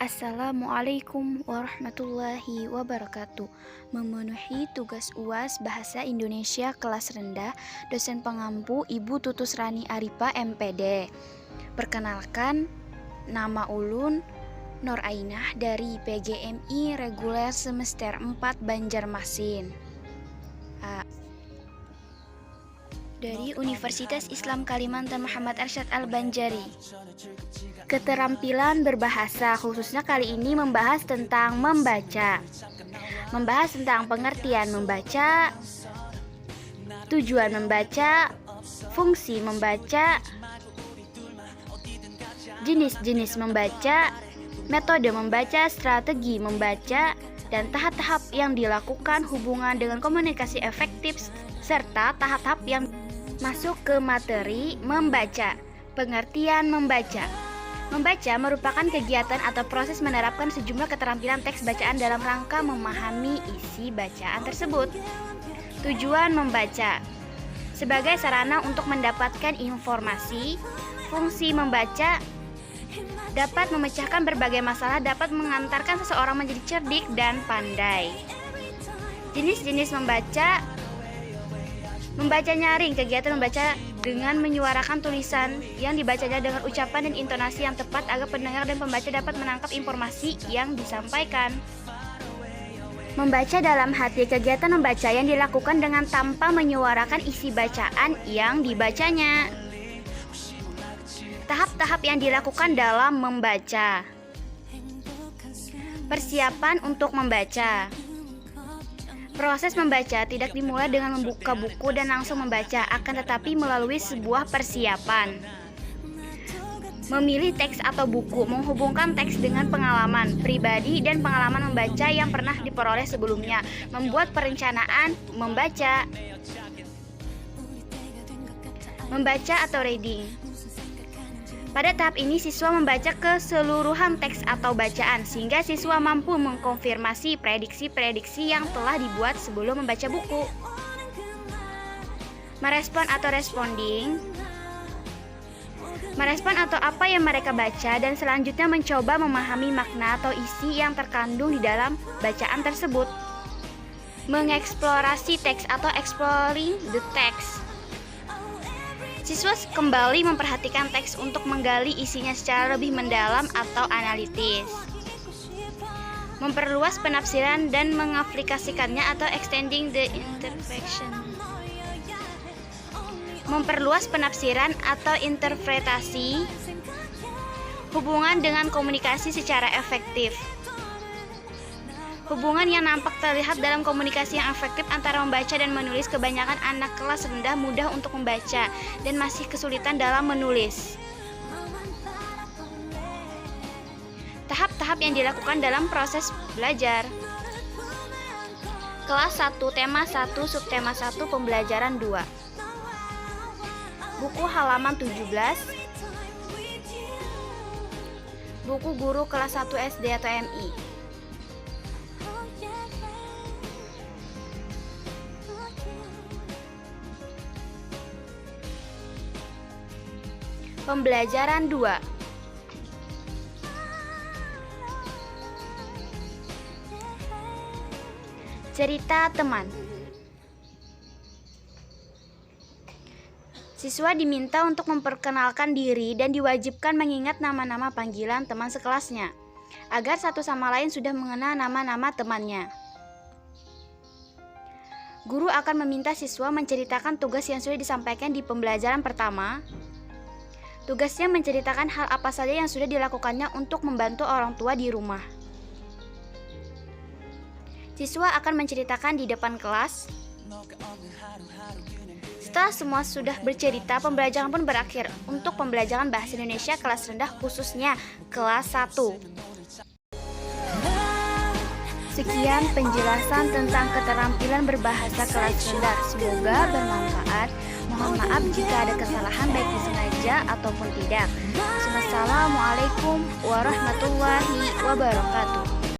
Assalamualaikum warahmatullahi wabarakatuh. Memenuhi tugas UAS Bahasa Indonesia kelas rendah, dosen pengampu Ibu Tutus Rani Aripa MPD. Perkenalkan, nama ulun Nur Ainah dari PGMI Reguler Semester 4 Banjarmasin. Dari Universitas Islam Kalimantan Muhammad Arsyad Al-Banjari. Keterampilan berbahasa, khususnya kali ini membahas tentang membaca. Membahas tentang pengertian membaca, tujuan membaca, fungsi membaca, jenis-jenis membaca, metode membaca, strategi membaca, dan tahap-tahap yang dilakukan hubungan dengan komunikasi efektif, serta tahap-tahap yang masuk ke materi membaca. Pengertian membaca. Membaca merupakan kegiatan atau proses menerapkan sejumlah keterampilan teks bacaan dalam rangka memahami isi bacaan tersebut. Tujuan membaca sebagai sarana untuk mendapatkan informasi. Fungsi membaca dapat memecahkan berbagai masalah, dapat mengantarkan seseorang menjadi cerdik dan pandai. Jenis-jenis membaca. Membaca nyaring, kegiatan membaca dengan menyuarakan tulisan yang dibacanya dengan ucapan dan intonasi yang tepat agar pendengar dan pembaca dapat menangkap informasi yang disampaikan. Membaca dalam hati, kegiatan membaca yang dilakukan dengan tanpa menyuarakan isi bacaan yang dibacanya. Tahap-tahap yang dilakukan dalam membaca. Persiapan untuk membaca. Proses membaca tidak dimulai dengan membuka buku dan langsung membaca, akan tetapi melalui sebuah persiapan. Memilih teks atau buku, menghubungkan teks dengan pengalaman pribadi dan pengalaman membaca yang pernah diperoleh sebelumnya, membuat perencanaan membaca. Membaca atau reading. Pada tahap ini siswa membaca keseluruhan teks atau bacaan sehingga siswa mampu mengkonfirmasi prediksi-prediksi yang telah dibuat sebelum membaca buku. Merespon atau responding. Merespon atau apa yang mereka baca dan selanjutnya mencoba memahami makna atau isi yang terkandung di dalam bacaan tersebut. Mengeksplorasi teks atau exploring the text. Siswa kembali memperhatikan teks untuk menggali isinya secara lebih mendalam atau analitis. Memperluas penafsiran dan mengaplikasikannya atau extending the interpretation. Memperluas penafsiran atau interpretasi. Hubungan dengan komunikasi secara efektif. Hubungan yang nampak terlihat dalam komunikasi yang efektif antara membaca dan menulis. Kebanyakan anak kelas rendah mudah untuk membaca dan masih kesulitan dalam menulis. Tahap-tahap yang dilakukan dalam proses belajar. Kelas 1, tema 1, subtema 1, pembelajaran 2. Buku halaman 17. Buku guru kelas 1 SD atau MI. Pembelajaran 2. Cerita teman. Siswa diminta untuk memperkenalkan diri dan diwajibkan mengingat nama-nama panggilan teman sekelasnya, agar satu sama lain sudah mengenal nama-nama temannya. Guru akan meminta siswa menceritakan tugas yang sudah disampaikan di pembelajaran pertama. Tugasnya menceritakan hal apa saja yang sudah dilakukannya untuk membantu orang tua di rumah. Siswa akan menceritakan di depan kelas. Setelah semua sudah bercerita, pembelajaran pun berakhir untuk pembelajaran bahasa Indonesia kelas rendah, khususnya kelas 1. Sekian penjelasan tentang keterampilan berbahasa kelas rendah. Semoga bermanfaat. Mohon maaf jika ada kesalahan baik disengaja ataupun tidak. Wassalamualaikum warahmatullahi wabarakatuh.